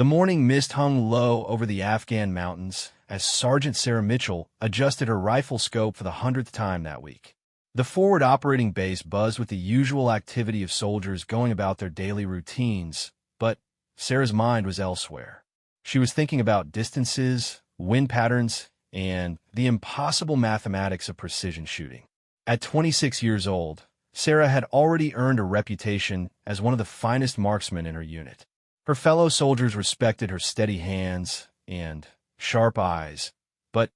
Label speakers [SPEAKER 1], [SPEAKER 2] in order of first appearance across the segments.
[SPEAKER 1] The morning mist hung low over the Afghan mountains as Sergeant Sarah Mitchell adjusted her rifle scope for the 100th time that week. The forward operating base buzzed with the usual activity of soldiers going about their daily routines, but Sarah's mind was elsewhere. She was thinking about distances, wind patterns, and the impossible mathematics of precision shooting. At 26 years old, Sarah had already earned a reputation as one of the finest marksmen in her unit. Her fellow soldiers respected her steady hands and sharp eyes, but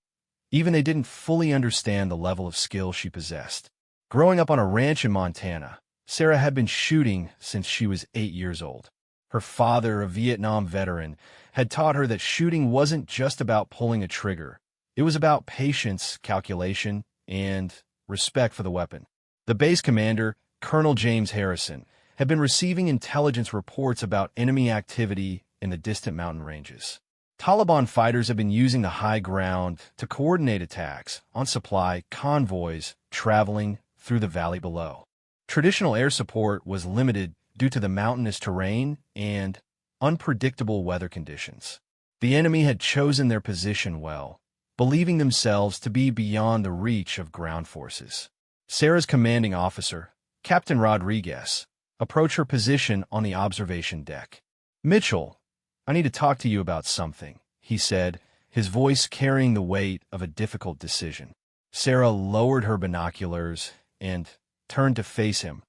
[SPEAKER 1] even they didn't fully understand the level of skill she possessed. Growing up on a ranch in Montana, Sarah had been shooting since she was 8 years old. Her father, a Vietnam veteran, had taught her that shooting wasn't just about pulling a trigger. It was about patience, calculation, and respect for the weapon. The base commander, Colonel James Harrison, had been receiving intelligence reports about enemy activity in the distant mountain ranges. Taliban fighters had been using the high ground to coordinate attacks on supply convoys traveling through the valley below. Traditional air support was limited due to the mountainous terrain and unpredictable weather conditions. The enemy had chosen their position well, believing themselves to be beyond the reach of ground forces. Sarah's commanding officer, Captain Rodriguez, approached her position on the observation deck. "Mitchell, I need to talk to you about something," he said, his voice carrying the weight of a difficult decision. Sarah lowered her binoculars and turned to face him,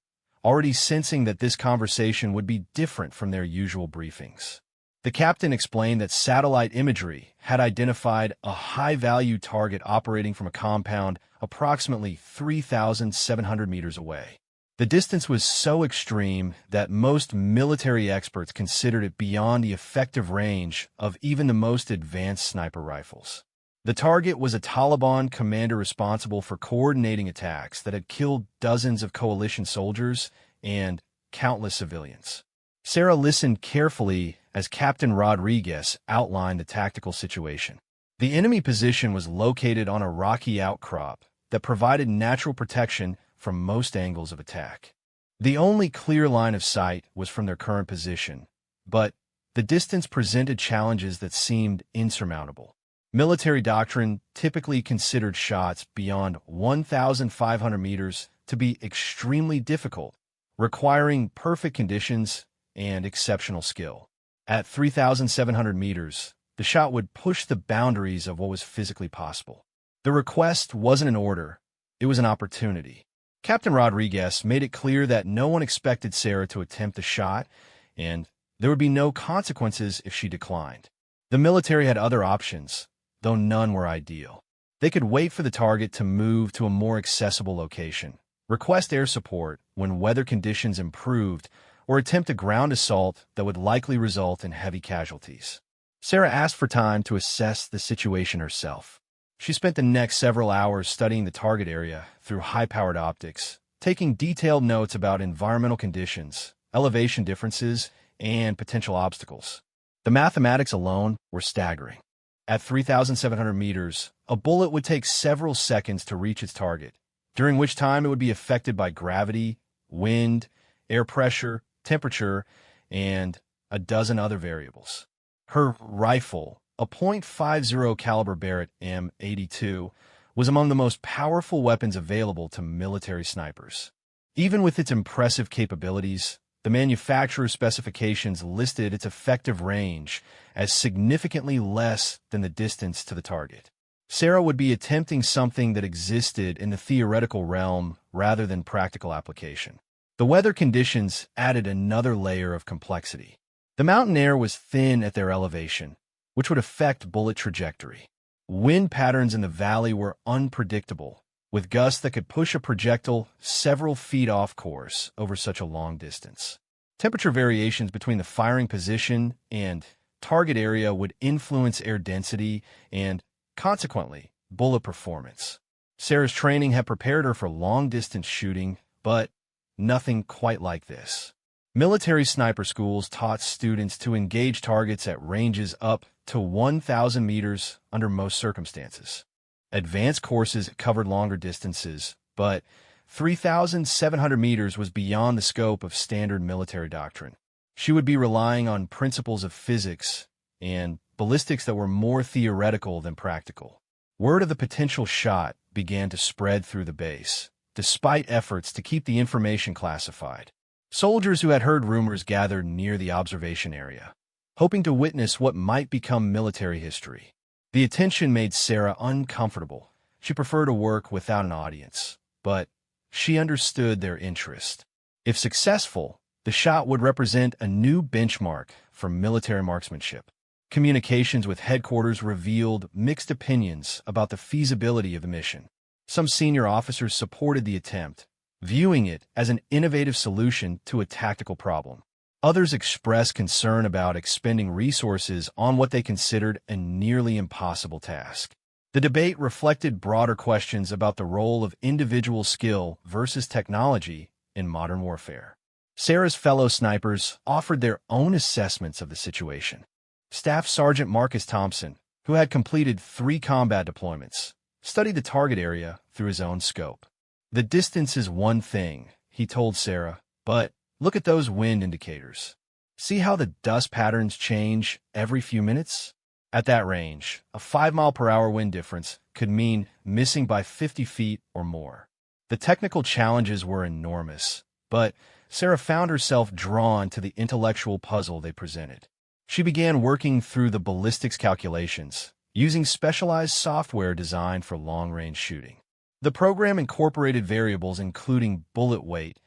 [SPEAKER 1] already sensing that this conversation would be different from their usual briefings. The captain explained that satellite imagery had identified a high-value target operating from a compound approximately 3,700 meters away. The distance was so extreme that most military experts considered it beyond the effective range of even the most advanced sniper rifles. The target was a Taliban commander responsible for coordinating attacks that had killed dozens of coalition soldiers and countless civilians. Sarah listened carefully as Captain Rodriguez outlined the tactical situation. The enemy position was located on a rocky outcrop that provided natural protection from most angles of attack. The only clear line of sight was from their current position, but the distance presented challenges that seemed insurmountable. Military doctrine typically considered shots beyond 1,500 meters to be extremely difficult, requiring perfect conditions and exceptional skill. At 3,700 meters, the shot would push the boundaries of what was physically possible. The request wasn't an order, it was an opportunity. Captain Rodriguez made it clear that no one expected Sarah to attempt the shot, and there would be no consequences if she declined. The military had other options, though none were ideal. They could wait for the target to move to a more accessible location, request air support when weather conditions improved, or attempt a ground assault that would likely result in heavy casualties. Sarah asked for time to assess the situation herself. She spent the next several hours studying the target area through high-powered optics, taking detailed notes about environmental conditions, elevation differences, and potential obstacles. The mathematics alone were staggering. At 3,700 meters, a bullet would take several seconds to reach its target, during which time it would be affected by gravity, wind, air pressure, temperature, and a dozen other variables. Her rifle, a .50 caliber Barrett M82, was among the most powerful weapons available to military snipers. Even with its impressive capabilities, the manufacturer's specifications listed its effective range as significantly less than the distance to the target. Sarah would be attempting something that existed in the theoretical realm rather than practical application. The weather conditions added another layer of complexity. The mountain air was thin at their elevation, which would affect bullet trajectory. Wind patterns in the valley were unpredictable, with gusts that could push a projectile several feet off course over such a long distance. Temperature variations between the firing position and target area would influence air density and, consequently, bullet performance. Sarah's training had prepared her for long-distance shooting, but nothing quite like this. Military sniper schools taught students to engage targets at ranges up to 1,000 meters under most circumstances. Advanced courses covered longer distances, but 3,700 meters was beyond the scope of standard military doctrine. She would be relying on principles of physics and ballistics that were more theoretical than practical. Word of the potential shot began to spread through the base, despite efforts to keep the information classified. Soldiers who had heard rumors gathered near the observation area, hoping to witness what might become military history. The attention made Sarah uncomfortable. She preferred to work without an audience, but she understood their interest. If successful, the shot would represent a new benchmark for military marksmanship. Communications with headquarters revealed mixed opinions about the feasibility of the mission. Some senior officers supported the attempt, viewing it as an innovative solution to a tactical problem. Others expressed concern about expending resources on what they considered a nearly impossible task. The debate reflected broader questions about the role of individual skill versus technology in modern warfare. Sarah's fellow snipers offered their own assessments of the situation. Staff Sergeant Marcus Thompson, who had completed 3 combat deployments, studied the target area through his own scope. "The distance is one thing," he told Sarah, "but look at those wind indicators. See how the dust patterns change every few minutes?" At that range, a 5-mile-per-hour wind difference could mean missing by 50 feet or more. The technical challenges were enormous, but Sarah found herself drawn to the intellectual puzzle they presented. She began working through the ballistics calculations, using specialized software designed for long-range shooting. The program incorporated variables including bullet weight,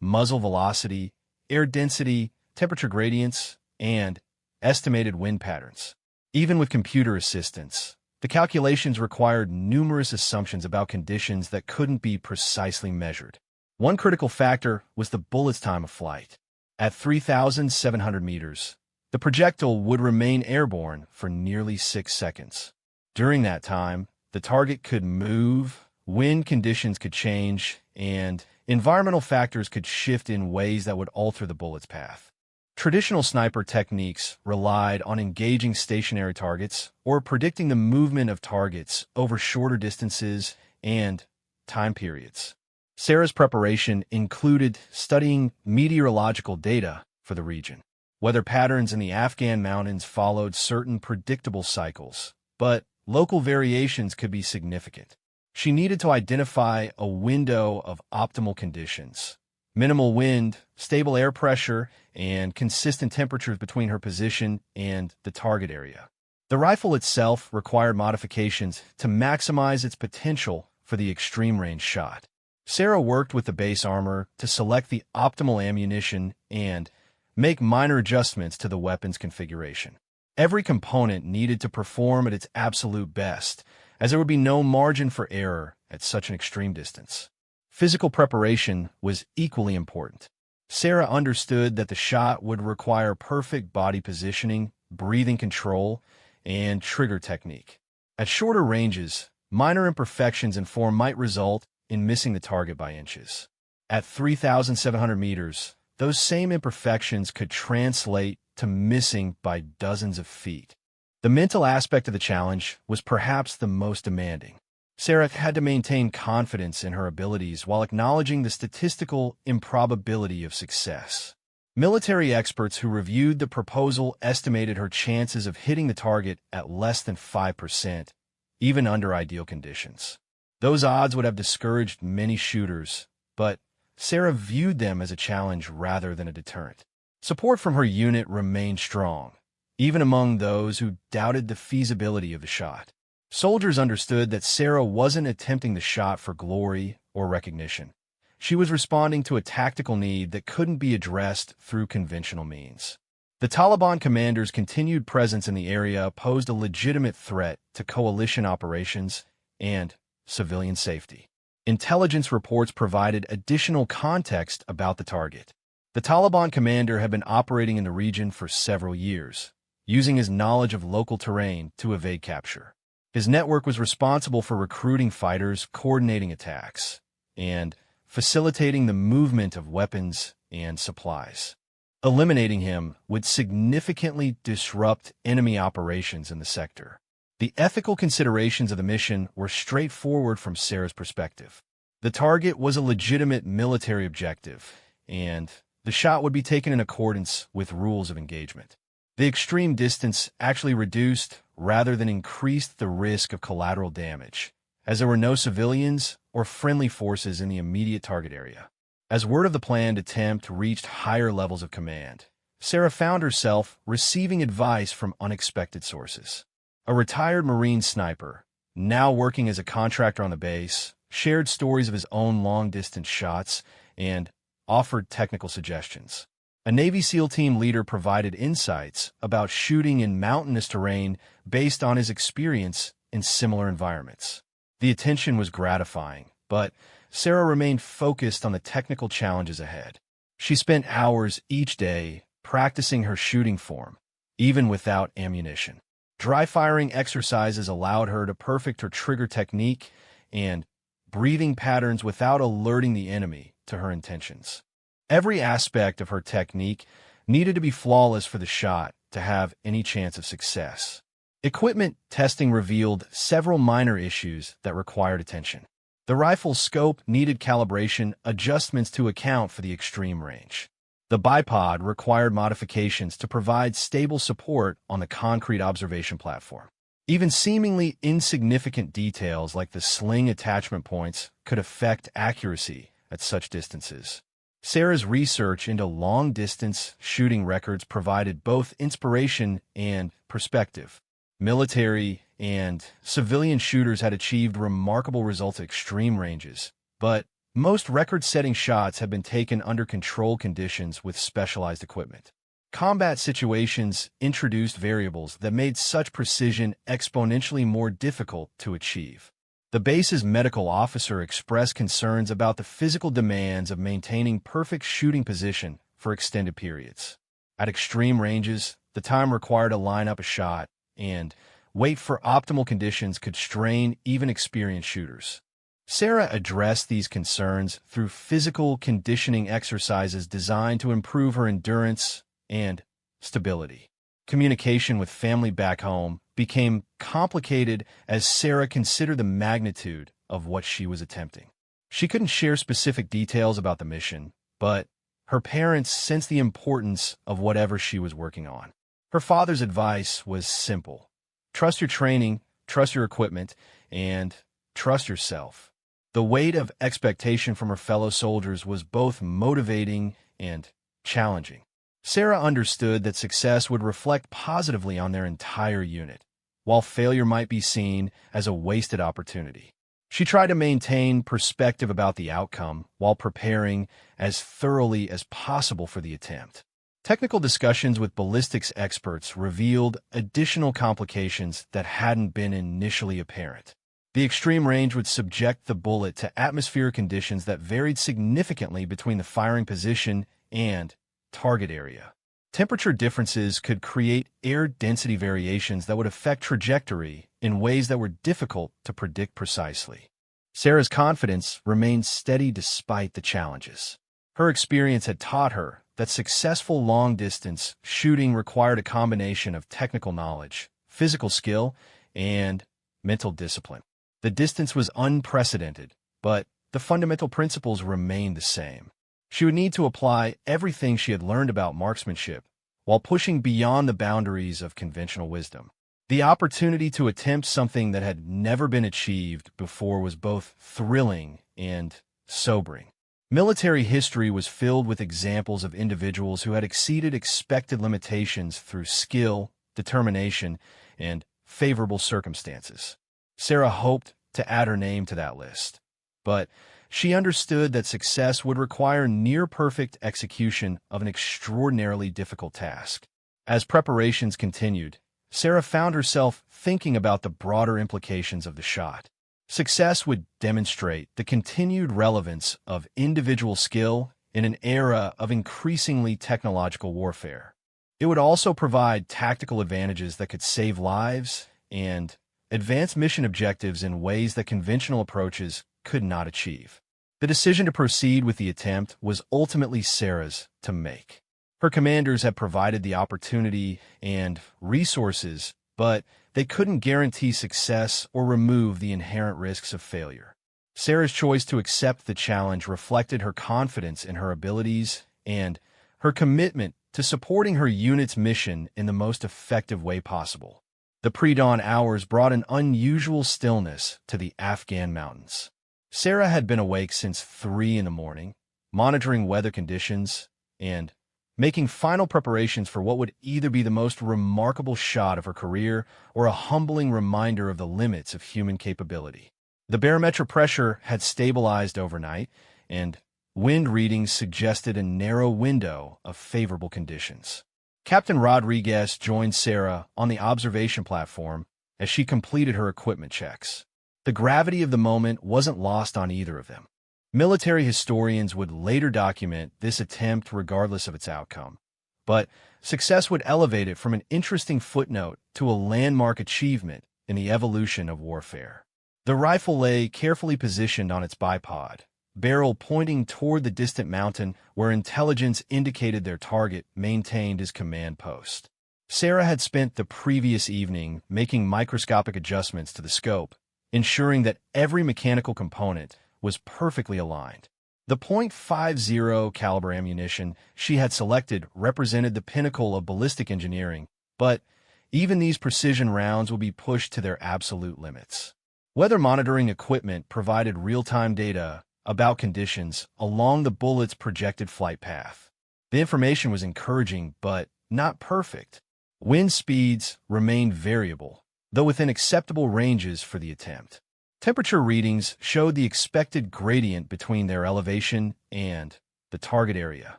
[SPEAKER 1] muzzle velocity, air density, temperature gradients, and estimated wind patterns. Even with computer assistance, the calculations required numerous assumptions about conditions that couldn't be precisely measured. One critical factor was the bullet's time of flight. At 3,700 meters, the projectile would remain airborne for nearly 6 seconds. During that time, the target could move, wind conditions could change, and environmental factors could shift in ways that would alter the bullet's path. Traditional sniper techniques relied on engaging stationary targets or predicting the movement of targets over shorter distances and time periods. Sarah's preparation included studying meteorological data for the region. Weather patterns in the Afghan mountains followed certain predictable cycles, but local variations could be significant. She needed to identify a window of optimal conditions: minimal wind, stable air pressure, and consistent temperatures between her position and the target area. The rifle itself required modifications to maximize its potential for the extreme range shot. Sarah worked with the base armor to select the optimal ammunition and make minor adjustments to the weapon's configuration. Every component needed to perform at its absolute best, as there would be no margin for error at such an extreme distance. Physical preparation was equally important. Sarah understood that the shot would require perfect body positioning, breathing control, and trigger technique. At shorter ranges, minor imperfections in form might result in missing the target by inches. At 3,700 meters, those same imperfections could translate to missing by dozens of feet. The mental aspect of the challenge was perhaps the most demanding. Sarah had to maintain confidence in her abilities while acknowledging the statistical improbability of success. Military experts who reviewed the proposal estimated her chances of hitting the target at less than 5%, even under ideal conditions. Those odds would have discouraged many shooters, but Sarah viewed them as a challenge rather than a deterrent. Support from her unit remained strong, even among those who doubted the feasibility of the shot. Soldiers understood that Sarah wasn't attempting the shot for glory or recognition. She was responding to a tactical need that couldn't be addressed through conventional means. The Taliban commander's continued presence in the area posed a legitimate threat to coalition operations and civilian safety. Intelligence reports provided additional context about the target. The Taliban commander had been operating in the region for several years, using his knowledge of local terrain to evade capture. His network was responsible for recruiting fighters, coordinating attacks, and facilitating the movement of weapons and supplies. Eliminating him would significantly disrupt enemy operations in the sector. The ethical considerations of the mission were straightforward from Sarah's perspective. The target was a legitimate military objective, and The shot would be taken in accordance with rules of engagement. The extreme distance actually reduced rather than increased the risk of collateral damage, as there were no civilians or friendly forces in the immediate target area. As word of the planned attempt reached higher levels of command, Sarah found herself receiving advice from unexpected sources. A retired Marine sniper, now working as a contractor on the base, shared stories of his own long-distance shots and offered technical suggestions. A Navy SEAL team leader provided insights about shooting in mountainous terrain based on his experience in similar environments. The attention was gratifying, but Sarah remained focused on the technical challenges ahead. She spent hours each day practicing her shooting form, even without ammunition. Dry firing exercises allowed her to perfect her trigger technique and breathing patterns without alerting the enemy to her intentions. Every aspect of her technique needed to be flawless for the shot to have any chance of success. Equipment testing revealed several minor issues that required attention. The rifle's scope needed calibration adjustments to account for the extreme range. The bipod required modifications to provide stable support on the concrete observation platform. Even seemingly insignificant details like the sling attachment points could affect accuracy at such distances. Sarah's research into long-distance shooting records provided both inspiration and perspective. Military and civilian shooters had achieved remarkable results at extreme ranges, but most record-setting shots have been taken under controlled conditions with specialized equipment. Combat situations introduced variables that made such precision exponentially more difficult to achieve. The base's medical officer expressed concerns about the physical demands of maintaining perfect shooting position for extended periods. At extreme ranges, the time required to line up a shot and wait for optimal conditions could strain even experienced shooters. Sarah addressed these concerns through physical conditioning exercises designed to improve her endurance and stability. Communication with family back home became complicated as Sarah considered the magnitude of what she was attempting. She couldn't share specific details about the mission, but her parents sensed the importance of whatever she was working on. Her father's advice was simple: trust your training, trust your equipment, and trust yourself. The weight of expectation from her fellow soldiers was both motivating and challenging. Sarah understood that success would reflect positively on their entire unit, while failure might be seen as a wasted opportunity. She tried to maintain perspective about the outcome while preparing as thoroughly as possible for the attempt. Technical discussions with ballistics experts revealed additional complications that hadn't been initially apparent. The extreme range would subject the bullet to atmospheric conditions that varied significantly between the firing position and target area. Temperature differences could create air density variations that would affect trajectory in ways that were difficult to predict precisely. Sarah's confidence remained steady despite the challenges. Her experience had taught her that successful long-distance shooting required a combination of technical knowledge, physical skill, and mental discipline. The distance was unprecedented, but the fundamental principles remained the same. She would need to apply everything she had learned about marksmanship while pushing beyond the boundaries of conventional wisdom. The opportunity to attempt something that had never been achieved before was both thrilling and sobering. Military history was filled with examples of individuals who had exceeded expected limitations through skill, determination, and favorable circumstances. Sarah hoped to add her name to that list, but she understood that success would require near-perfect execution of an extraordinarily difficult task. As preparations continued, Sarah found herself thinking about the broader implications of the shot. Success would demonstrate the continued relevance of individual skill in an era of increasingly technological warfare. It would also provide tactical advantages that could save lives and advance mission objectives in ways that conventional approaches could not achieve. The decision to proceed with the attempt was ultimately Sarah's to make. Her commanders had provided the opportunity and resources, but they couldn't guarantee success or remove the inherent risks of failure. Sarah's choice to accept the challenge reflected her confidence in her abilities and her commitment to supporting her unit's mission in the most effective way possible. The pre-dawn hours brought an unusual stillness to the Afghan mountains. Sarah had been awake since 3 in the morning, monitoring weather conditions and making final preparations for what would either be the most remarkable shot of her career or a humbling reminder of the limits of human capability. The barometric pressure had stabilized overnight, and wind readings suggested a narrow window of favorable conditions. Captain Rodriguez joined Sarah on the observation platform as she completed her equipment checks. The gravity of the moment wasn't lost on either of them. Military historians would later document this attempt regardless of its outcome, but success would elevate it from an interesting footnote to a landmark achievement in the evolution of warfare. The rifle lay carefully positioned on its bipod, barrel pointing toward the distant mountain where intelligence indicated their target maintained his command post. Sarah had spent the previous evening making microscopic adjustments to the scope, ensuring that every mechanical component was perfectly aligned. The .50 caliber ammunition she had selected represented the pinnacle of ballistic engineering, but even these precision rounds would be pushed to their absolute limits. Weather monitoring equipment provided real-time data about conditions along the bullet's projected flight path. The information was encouraging, but not perfect. Wind speeds remained variable, though within acceptable ranges for the attempt. Temperature readings showed the expected gradient between their elevation and the target area.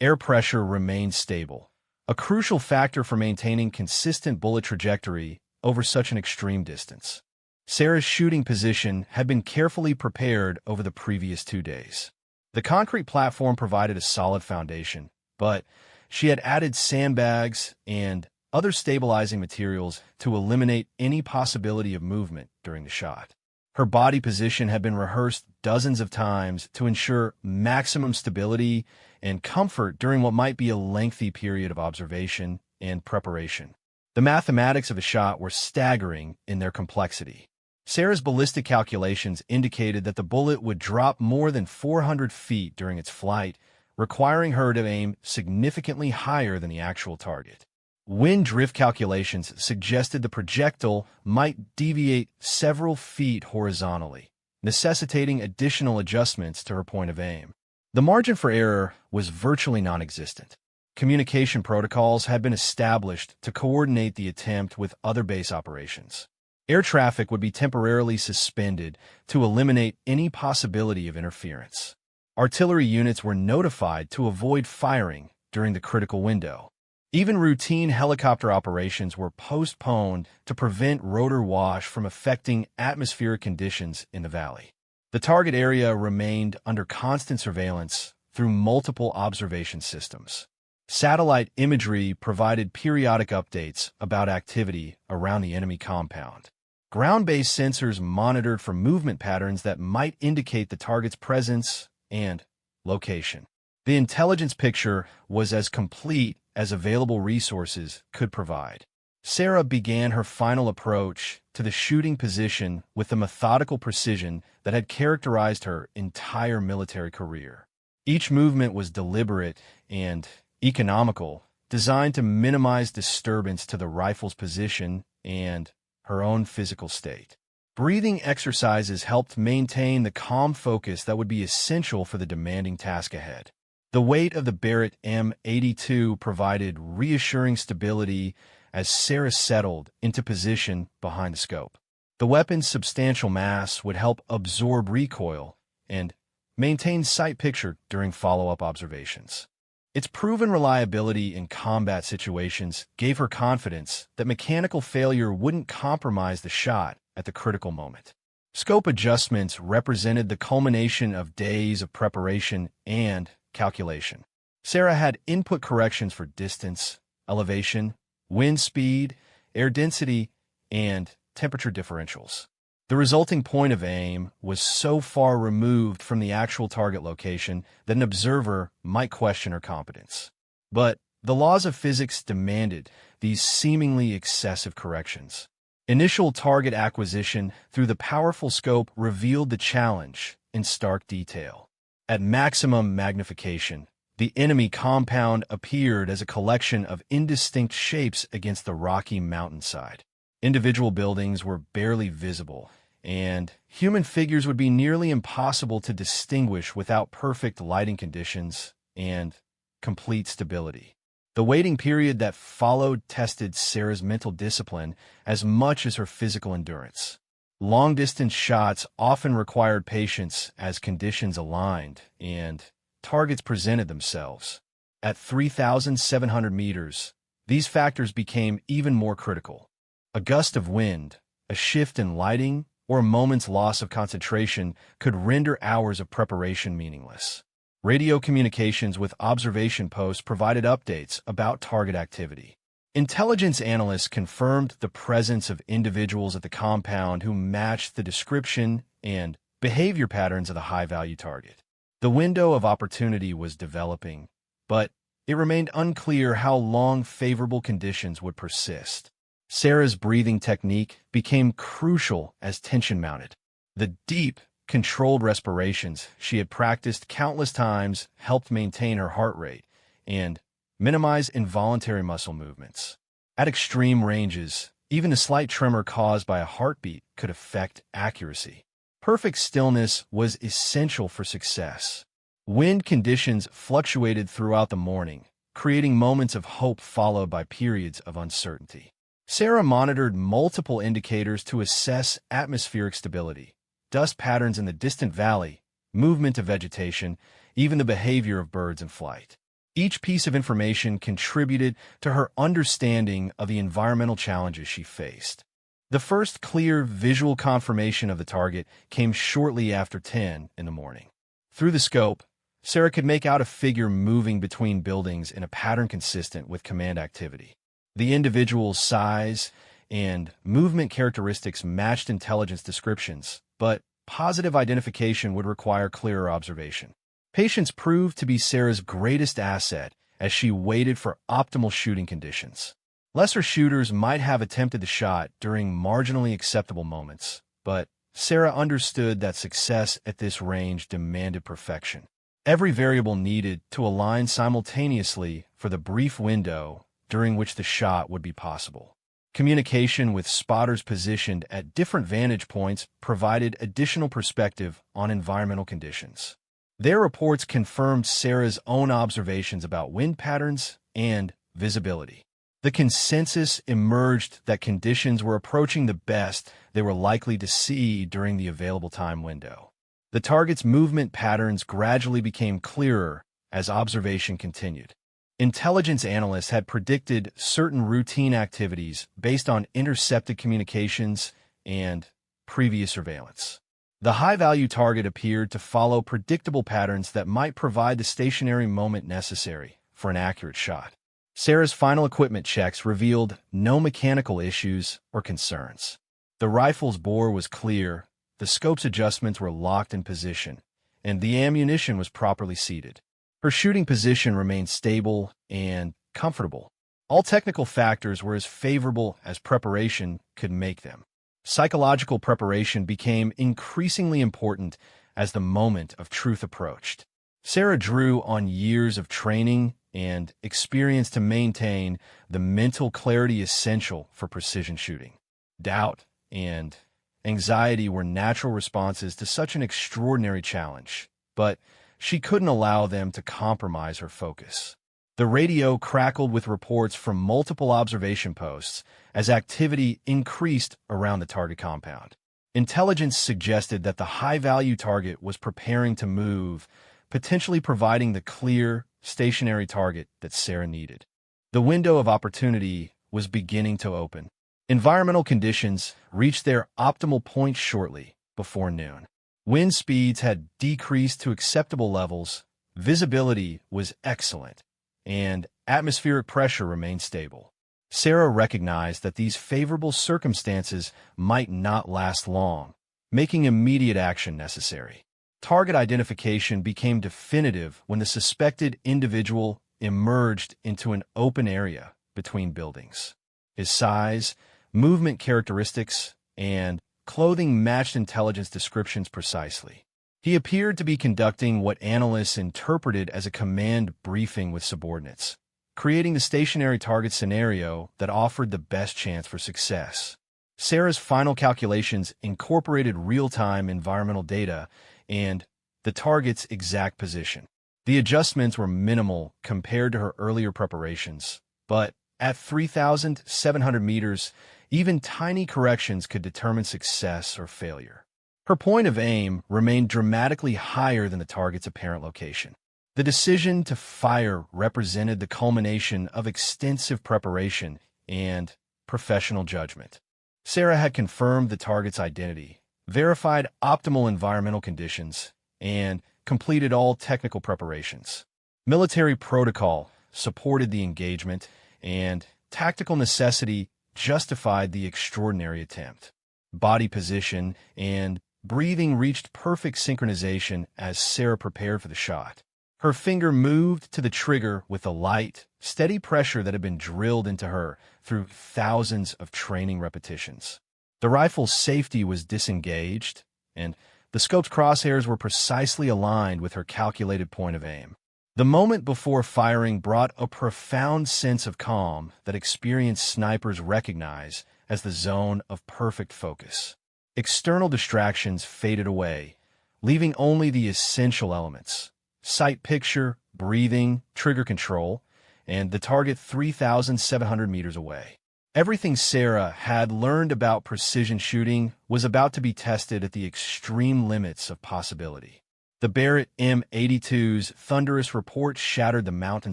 [SPEAKER 1] Air pressure remained stable, a crucial factor for maintaining consistent bullet trajectory over such an extreme distance. Sarah's shooting position had been carefully prepared over the previous 2 days. The concrete platform provided a solid foundation, but she had added sandbags and other stabilizing materials to eliminate any possibility of movement during the shot. Her body position had been rehearsed dozens of times to ensure maximum stability and comfort during what might be a lengthy period of observation and preparation. The mathematics of a shot were staggering in their complexity. Sarah's ballistic calculations indicated that the bullet would drop more than 400 feet during its flight, requiring her to aim significantly higher than the actual target. Wind drift calculations suggested the projectile might deviate several feet horizontally, necessitating additional adjustments to her point of aim. The margin for error was virtually non-existent. Communication protocols had been established to coordinate the attempt with other base operations. Air traffic would be temporarily suspended to eliminate any possibility of interference. Artillery units were notified to avoid firing during the critical window. Even routine helicopter operations were postponed to prevent rotor wash from affecting atmospheric conditions in the valley. The target area remained under constant surveillance through multiple observation systems. Satellite imagery provided periodic updates about activity around the enemy compound. Ground-based sensors monitored for movement patterns that might indicate the target's presence and location. The intelligence picture was as complete as available resources could provide. Sarah began her final approach to the shooting position with the methodical precision that had characterized her entire military career. Each movement was deliberate and economical, designed to minimize disturbance to the rifle's position and her own physical state. Breathing exercises helped maintain the calm focus that would be essential for the demanding task ahead. The weight of the Barrett M82 provided reassuring stability as Sarah settled into position behind the scope. The weapon's substantial mass would help absorb recoil and maintain sight picture during follow-up observations. Its proven reliability in combat situations gave her confidence that mechanical failure wouldn't compromise the shot at the critical moment. Scope adjustments represented the culmination of days of preparation and calculation. Sarah had input corrections for distance, elevation, wind speed, air density, and temperature differentials. The resulting point of aim was so far removed from the actual target location that an observer might question her competence. But the laws of physics demanded these seemingly excessive corrections. Initial target acquisition through the powerful scope revealed the challenge in stark detail. At maximum magnification, The enemy compound appeared as a collection of indistinct shapes against the rocky mountainside. Individual buildings were barely visible, and human figures would be nearly impossible to distinguish without perfect lighting conditions and complete stability. The waiting period that followed tested Sarah's mental discipline as much as her physical endurance. Long-distance shots often required patience as conditions aligned and targets presented themselves. At 3,700 meters, these factors became even more critical. A gust of wind, a shift in lighting, or a moment's loss of concentration could render hours of preparation meaningless. Radio communications with observation posts provided updates about target activity. Intelligence analysts confirmed the presence of individuals at the compound who matched the description and behavior patterns of the high-value target. The window of opportunity was developing, but it remained unclear how long favorable conditions would persist. Sarah's breathing technique became crucial as tension mounted. The deep, controlled respirations she had practiced countless times helped maintain her heart rate and minimize involuntary muscle movements. At extreme ranges, even a slight tremor caused by a heartbeat could affect accuracy. Perfect stillness was essential for success. Wind conditions fluctuated throughout the morning, creating moments of hope followed by periods of uncertainty. Sarah monitored multiple indicators to assess atmospheric stability, dust patterns in the distant valley, movement of vegetation, even the behavior of birds in flight. Each piece of information contributed to her understanding of the environmental challenges she faced. The first clear visual confirmation of the target came shortly after 10 in the morning. Through the scope, Sarah could make out a figure moving between buildings in a pattern consistent with command activity. The individual's size and movement characteristics matched intelligence descriptions, but positive identification would require clearer observation. Patience proved to be Sarah's greatest asset as she waited for optimal shooting conditions. Lesser shooters might have attempted the shot during marginally acceptable moments, but Sarah understood that success at this range demanded perfection. Every variable needed to align simultaneously for the brief window during which the shot would be possible. Communication with spotters positioned at different vantage points provided additional perspective on environmental conditions. Their reports confirmed Sarah's own observations about wind patterns and visibility. The consensus emerged that conditions were approaching the best they were likely to see during the available time window. The target's movement patterns gradually became clearer as observation continued. Intelligence analysts had predicted certain routine activities based on intercepted communications and previous surveillance. The high-value target appeared to follow predictable patterns that might provide the stationary moment necessary for an accurate shot. Sarah's final equipment checks revealed no mechanical issues or concerns. The rifle's bore was clear, the scope's adjustments were locked in position, and the ammunition was properly seated. Her shooting position remained stable and comfortable. All technical factors were as favorable as preparation could make them. Psychological preparation became increasingly important as the moment of truth approached. Sarah drew on years of training and experience to maintain the mental clarity essential for precision shooting. Doubt and anxiety were natural responses to such an extraordinary challenge, but she couldn't allow them to compromise her focus. The radio crackled with reports from multiple observation posts as activity increased around the target compound. Intelligence suggested that the high-value target was preparing to move, potentially providing the clear, stationary target that Sarah needed. The window of opportunity was beginning to open. Environmental conditions reached their optimal point shortly before noon. Wind speeds had decreased to acceptable levels, visibility was excellent, and atmospheric pressure remained stable. Sarah recognized that these favorable circumstances might not last long, making immediate action necessary. Target identification became definitive when the suspected individual emerged into an open area between buildings. His size, movement characteristics, and clothing matched intelligence descriptions precisely. He appeared to be conducting what analysts interpreted as a command briefing with subordinates, creating the stationary target scenario that offered the best chance for success. Sarah's final calculations incorporated real-time environmental data and the target's exact position. The adjustments were minimal compared to her earlier preparations, but at 3,700 meters, even tiny corrections could determine success or failure. Her point of aim remained dramatically higher than the target's apparent location. The decision to fire represented the culmination of extensive preparation and professional judgment. Sarah had confirmed the target's identity, verified optimal environmental conditions, and completed all technical preparations. Military protocol supported the engagement, and tactical necessity justified the extraordinary attempt. Body position and breathing reached perfect synchronization as Sarah prepared for the shot. Her finger moved to the trigger with the light, steady pressure that had been drilled into her through thousands of training repetitions. The rifle's safety was disengaged, and the scope's crosshairs were precisely aligned with her calculated point of aim. The moment before firing brought a profound sense of calm that experienced snipers recognize as the zone of perfect focus. External distractions faded away, leaving only the essential elements: sight picture, breathing, trigger control, and the target 3,700 meters away. Everything Sarah had learned about precision shooting was about to be tested at the extreme limits of possibility. The Barrett M82's thunderous report shattered the mountain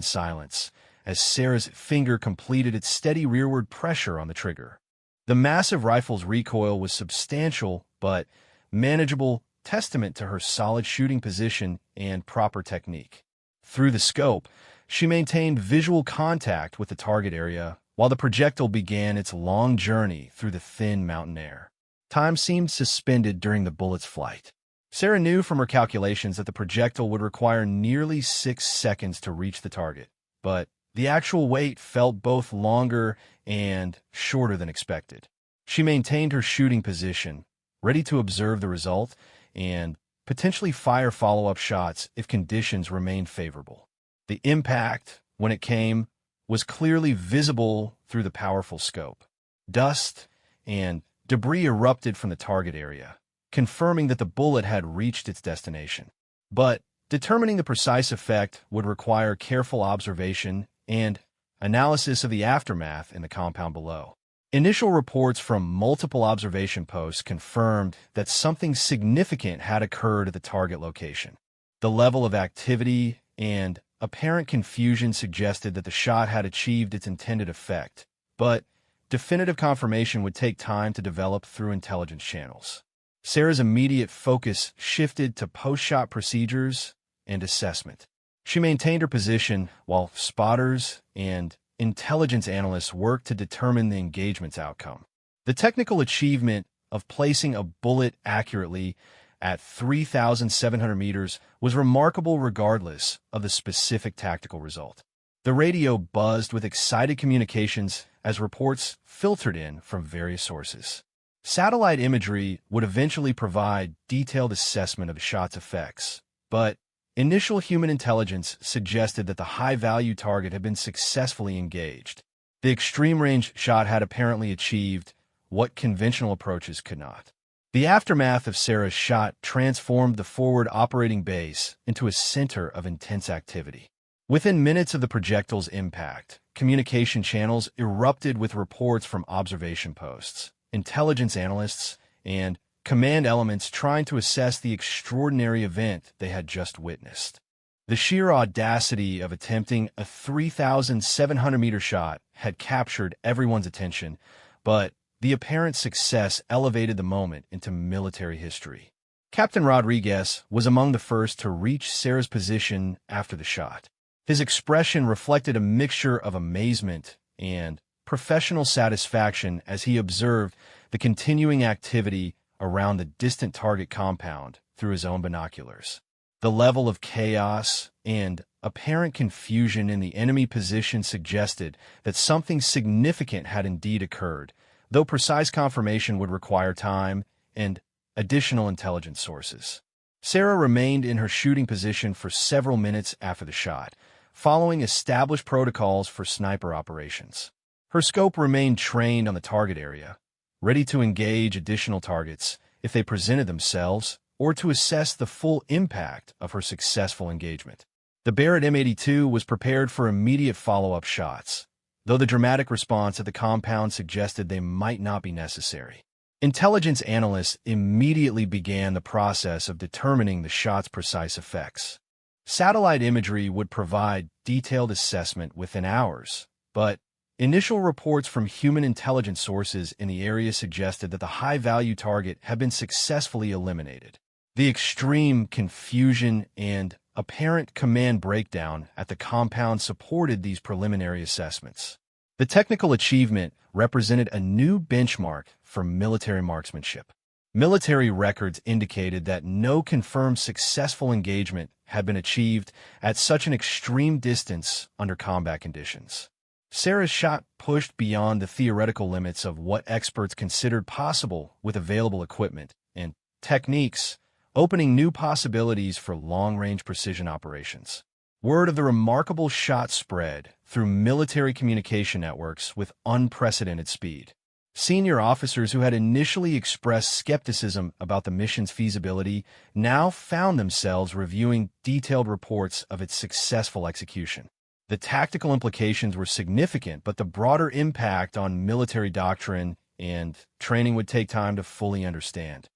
[SPEAKER 1] silence as Sarah's finger completed its steady rearward pressure on the trigger. The massive rifle's recoil was substantial but manageable, testament to her solid shooting position and proper technique. Through the scope, she maintained visual contact with the target area while the projectile began its long journey through the thin mountain air. Time seemed suspended during the bullet's flight. Sarah knew from her calculations that the projectile would require nearly 6 seconds to reach the target, but the actual wait felt both longer and shorter than expected. She maintained her shooting position, ready to observe the result and potentially fire follow-up shots if conditions remained favorable. The impact, when it came, was clearly visible through the powerful scope. Dust and debris erupted from the target area, confirming that the bullet had reached its destination. But determining the precise effect would require careful observation and analysis of the aftermath in the compound below. Initial reports from multiple observation posts confirmed that something significant had occurred at the target location. The level of activity and apparent confusion suggested that the shot had achieved its intended effect, but definitive confirmation would take time to develop through intelligence channels. Sarah's immediate focus shifted to post-shot procedures and assessment. She maintained her position while spotters and intelligence analysts worked to determine the engagement's outcome. The technical achievement of placing a bullet accurately at 3,700 meters was remarkable regardless of the specific tactical result. The radio buzzed with excited communications as reports filtered in from various sources. Satellite imagery would eventually provide detailed assessment of the shot's effects, but initial human intelligence suggested that the high-value target had been successfully engaged. The extreme-range shot had apparently achieved what conventional approaches could not. The aftermath of Sarah's shot transformed the forward operating base into a center of intense activity. Within minutes of the projectile's impact, communication channels erupted with reports from observation posts, intelligence analysts, and command elements trying to assess the extraordinary event they had just witnessed. The sheer audacity of attempting a 3,700-meter shot had captured everyone's attention, but the apparent success elevated the moment into military history. Captain Rodriguez was among the first to reach Sarah's position after the shot. His expression reflected a mixture of amazement and professional satisfaction as he observed the continuing activity around the distant target compound through his own binoculars. The level of chaos and apparent confusion in the enemy position suggested that something significant had indeed occurred, though precise confirmation would require time and additional intelligence sources. Sarah remained in her shooting position for several minutes after the shot, following established protocols for sniper operations. Her scope remained trained on the target area, ready to engage additional targets if they presented themselves or to assess the full impact of her successful engagement. The Barrett M82 was prepared for immediate follow-up shots, though the dramatic response at the compound suggested they might not be necessary. Intelligence analysts immediately began the process of determining the shot's precise effects. Satellite imagery would provide detailed assessment within hours, but initial reports from human intelligence sources in the area suggested that the high-value target had been successfully eliminated. The extreme confusion and apparent command breakdown at the compound supported these preliminary assessments. The technical achievement represented a new benchmark for military marksmanship. Military records indicated that no confirmed successful engagement had been achieved at such an extreme distance under combat conditions. Sarah's shot pushed beyond the theoretical limits of what experts considered possible with available equipment and techniques, opening new possibilities for long-range precision operations. Word of the remarkable shot spread through military communication networks with unprecedented speed. Senior officers who had initially expressed skepticism about the mission's feasibility now found themselves reviewing detailed reports of its successful execution. The tactical implications were significant, but the broader impact on military doctrine and training would take time to fully understand.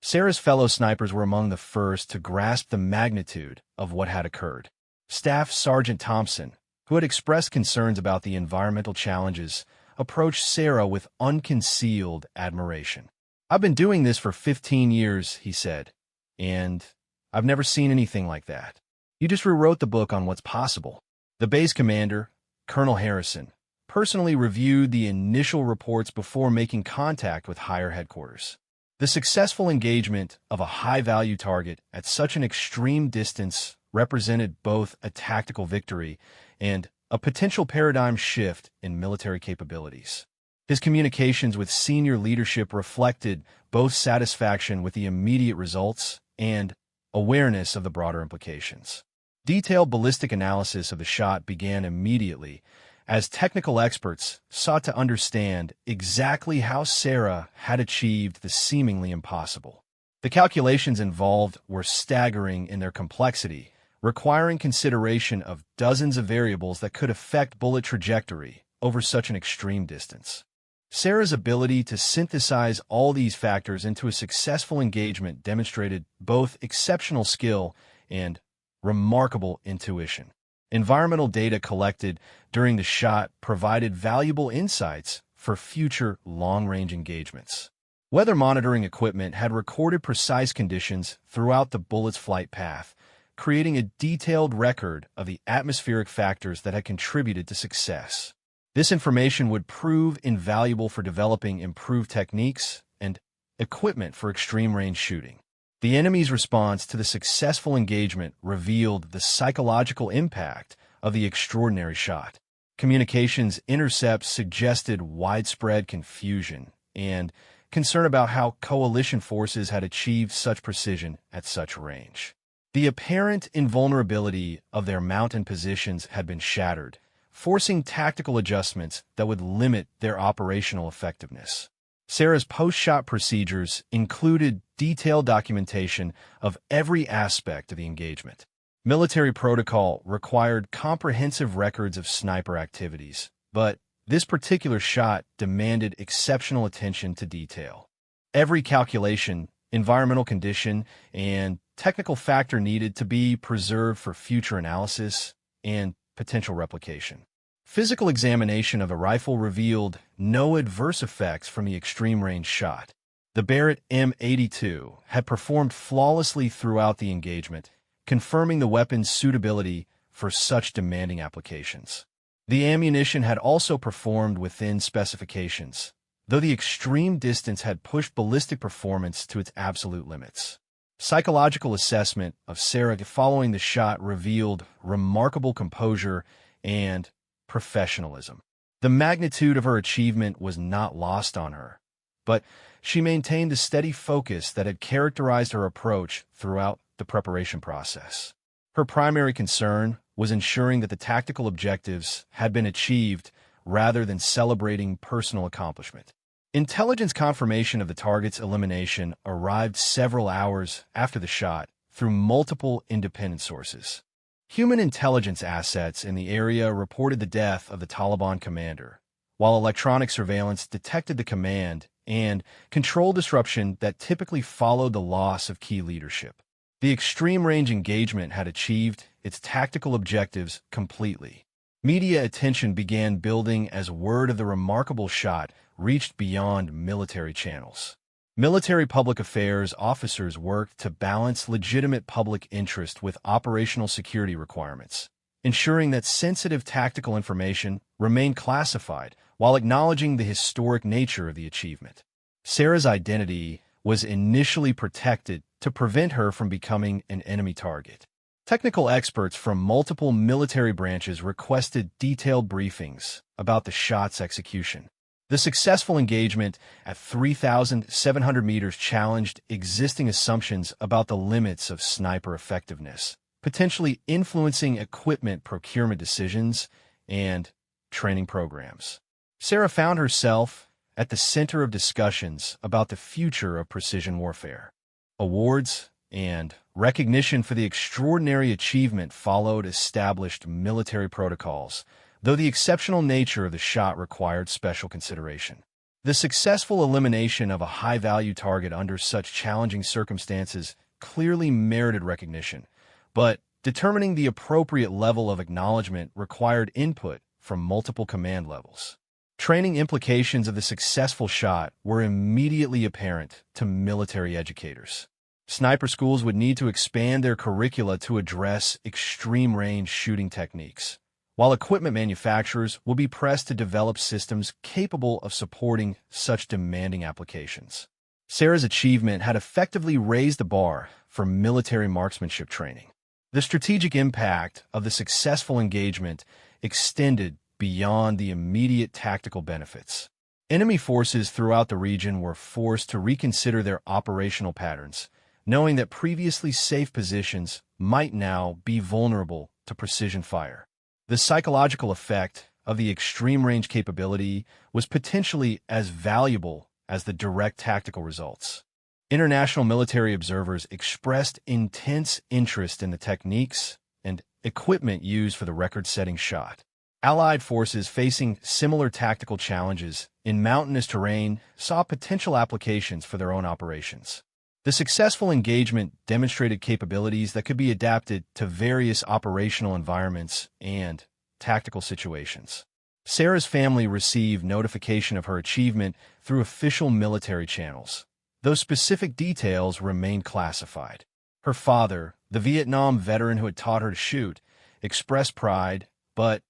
[SPEAKER 1] Sarah's fellow snipers were among the first to grasp the magnitude of what had occurred. Staff Sergeant Thompson, who had expressed concerns about the environmental challenges, approached Sarah with unconcealed admiration. "I've been doing this for 15 years, he said, and I've never seen anything like that. You just rewrote the book on what's possible." The base commander, Colonel Harrison, personally reviewed the initial reports before making contact with higher headquarters. The successful engagement of a high-value target at such an extreme distance represented both a tactical victory and a potential paradigm shift in military capabilities. His communications with senior leadership reflected both satisfaction with the immediate results and awareness of the broader implications. Detailed ballistic analysis of the shot began immediately as technical experts sought to understand exactly how Sarah had achieved the seemingly impossible. The calculations involved were staggering in their complexity, requiring consideration of dozens of variables that could affect bullet trajectory over such an extreme distance. Sarah's ability to synthesize all these factors into a successful engagement demonstrated both exceptional skill and remarkable intuition. Environmental data collected during the shot provided valuable insights for future long-range engagements. Weather monitoring equipment had recorded precise conditions throughout the bullet's flight path, creating a detailed record of the atmospheric factors that had contributed to success. This information would prove invaluable for developing improved techniques and equipment for extreme-range shooting. The enemy's response to the successful engagement revealed the psychological impact of the extraordinary shot. Communications intercepts suggested widespread confusion and concern about how coalition forces had achieved such precision at such range. The apparent invulnerability of their mountain positions had been shattered, forcing tactical adjustments that would limit their operational effectiveness. Sarah's post-shot procedures included detailed documentation of every aspect of the engagement. Military protocol required comprehensive records of sniper activities, but this particular shot demanded exceptional attention to detail. Every calculation, environmental condition, and technical factor needed to be preserved for future analysis and potential replication. Physical examination of the rifle revealed no adverse effects from the extreme-range shot. The Barrett M82 had performed flawlessly throughout the engagement, confirming the weapon's suitability for such demanding applications. The ammunition had also performed within specifications, though the extreme distance had pushed ballistic performance to its absolute limits. Psychological assessment of Sarah following the shot revealed remarkable composure and professionalism. The magnitude of her achievement was not lost on her, but she maintained the steady focus that had characterized her approach throughout the preparation process. Her primary concern was ensuring that the tactical objectives had been achieved rather than celebrating personal accomplishment. Intelligence confirmation of the target's elimination arrived several hours after the shot through multiple independent sources. Human intelligence assets in the area reported the death of the Taliban commander, while electronic surveillance detected the command and control disruption that typically followed the loss of key leadership. The extreme-range engagement had achieved its tactical objectives completely. Media attention began building as word of the remarkable shot reached beyond military channels. Military public affairs officers worked to balance legitimate public interest with operational security requirements, ensuring that sensitive tactical information remained classified while acknowledging the historic nature of the achievement. Sarah's identity was initially protected to prevent her from becoming an enemy target. Technical experts from multiple military branches requested detailed briefings about the shot's execution. The successful engagement at 3,700 meters challenged existing assumptions about the limits of sniper effectiveness, potentially influencing equipment procurement decisions and training programs. Sarah found herself at the center of discussions about the future of precision warfare. Awards and recognition for the extraordinary achievement followed established military protocols, though the exceptional nature of the shot required special consideration. The successful elimination of a high-value target under such challenging circumstances clearly merited recognition, but determining the appropriate level of acknowledgement required input from multiple command levels. Training implications of the successful shot were immediately apparent to military educators. Sniper schools would need to expand their curricula to address extreme-range shooting techniques, while equipment manufacturers will be pressed to develop systems capable of supporting such demanding applications. Sarah's achievement had effectively raised the bar for military marksmanship training. The strategic impact of the successful engagement extended beyond the immediate tactical benefits. Enemy forces throughout the region were forced to reconsider their operational patterns, knowing that previously safe positions might now be vulnerable to precision fire. The psychological effect of the extreme-range capability was potentially as valuable as the direct tactical results. International military observers expressed intense interest in the techniques and equipment used for the record-setting shot. Allied forces facing similar tactical challenges in mountainous terrain saw potential applications for their own operations. The successful engagement demonstrated capabilities that could be adapted to various operational environments and tactical situations. Sarah's family received notification of her achievement through official military channels, though specific details remained classified. Her father, the Vietnam veteran who had taught her to shoot, expressed pride, but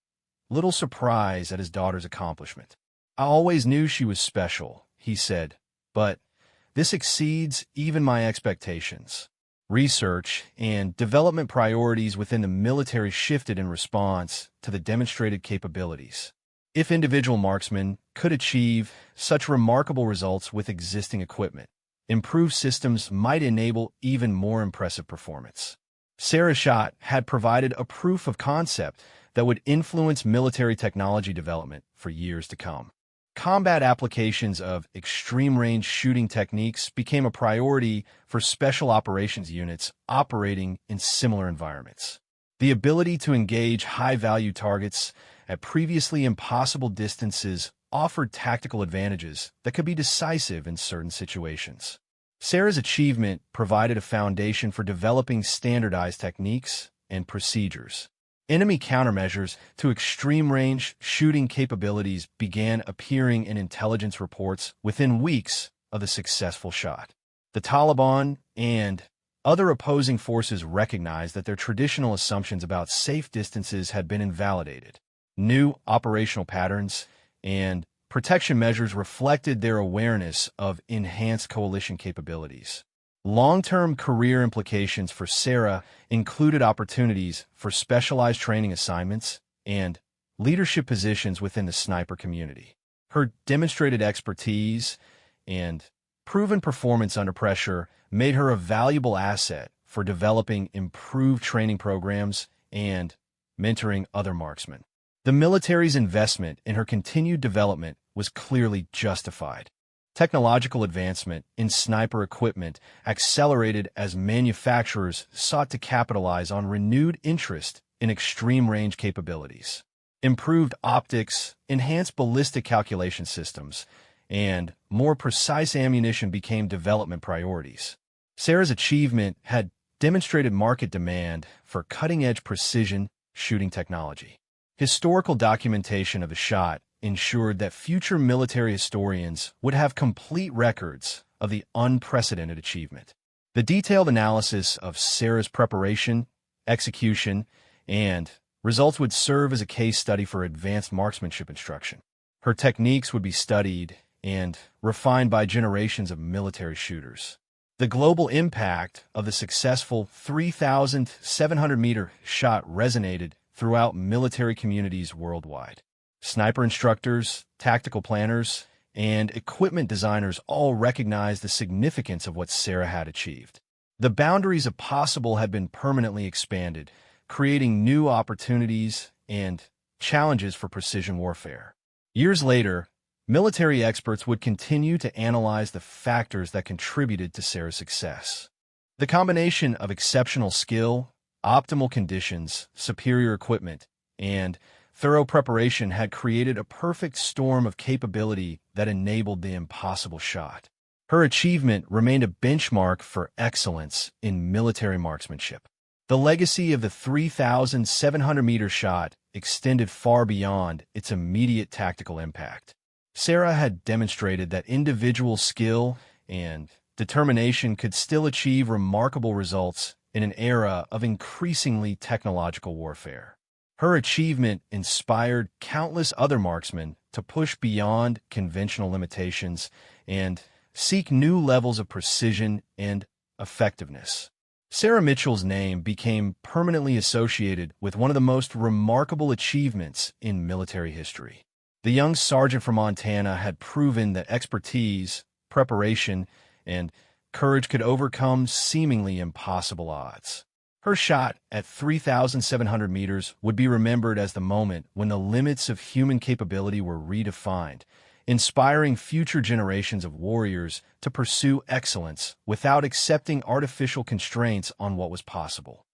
[SPEAKER 1] little surprise at his daughter's accomplishment. "I always knew she was special," he said, "but this exceeds even my expectations." Research and development priorities within the military shifted in response to the demonstrated capabilities. If individual marksmen could achieve such remarkable results with existing equipment, improved systems might enable even more impressive performance. Sarah's shot had provided a proof of concept that would influence military technology development for years to come. Combat applications of extreme-range shooting techniques became a priority for special operations units operating in similar environments. The ability to engage high-value targets at previously impossible distances offered tactical advantages that could be decisive in certain situations. Sarah's achievement provided a foundation for developing standardized techniques and procedures. Enemy countermeasures to extreme-range shooting capabilities began appearing in intelligence reports within weeks of the successful shot. The Taliban and other opposing forces recognized that their traditional assumptions about safe distances had been invalidated. New operational patterns and protection measures reflected their awareness of enhanced coalition capabilities. Long-term career implications for Sarah included opportunities for specialized training assignments and leadership positions within the sniper community. Her demonstrated expertise and proven performance under pressure made her a valuable asset for developing improved training programs and mentoring other marksmen. The military's investment in her continued development was clearly justified. Technological advancement in sniper equipment accelerated as manufacturers sought to capitalize on renewed interest in extreme-range capabilities. Improved optics, enhanced ballistic calculation systems, and more precise ammunition became development priorities. Sarah's achievement had demonstrated market demand for cutting-edge precision shooting technology. Historical documentation of the shot ensured that future military historians would have complete records of the unprecedented achievement. The detailed analysis of Sarah's preparation, execution, and results would serve as a case study for advanced marksmanship instruction. Her techniques would be studied and refined by generations of military shooters. The global impact of the successful 3,700-meter shot resonated throughout military communities worldwide. Sniper instructors, tactical planners, and equipment designers all recognized the significance of what Sarah had achieved. The boundaries of possible had been permanently expanded, creating new opportunities and challenges for precision warfare. Years later, military experts would continue to analyze the factors that contributed to Sarah's success. The combination of exceptional skill, optimal conditions, superior equipment, and thorough preparation had created a perfect storm of capability that enabled the impossible shot. Her achievement remained a benchmark for excellence in military marksmanship. The legacy of the 3,700-meter shot extended far beyond its immediate tactical impact. Sarah had demonstrated that individual skill and determination could still achieve remarkable results in an era of increasingly technological warfare. Her achievement inspired countless other marksmen to push beyond conventional limitations and seek new levels of precision and effectiveness. Sarah Mitchell's name became permanently associated with one of the most remarkable achievements in military history. The young sergeant from Montana had proven that expertise, preparation, and courage could overcome seemingly impossible odds. Her shot at 3,700 meters would be remembered as the moment when the limits of human capability were redefined, inspiring future generations of warriors to pursue excellence without accepting artificial constraints on what was possible.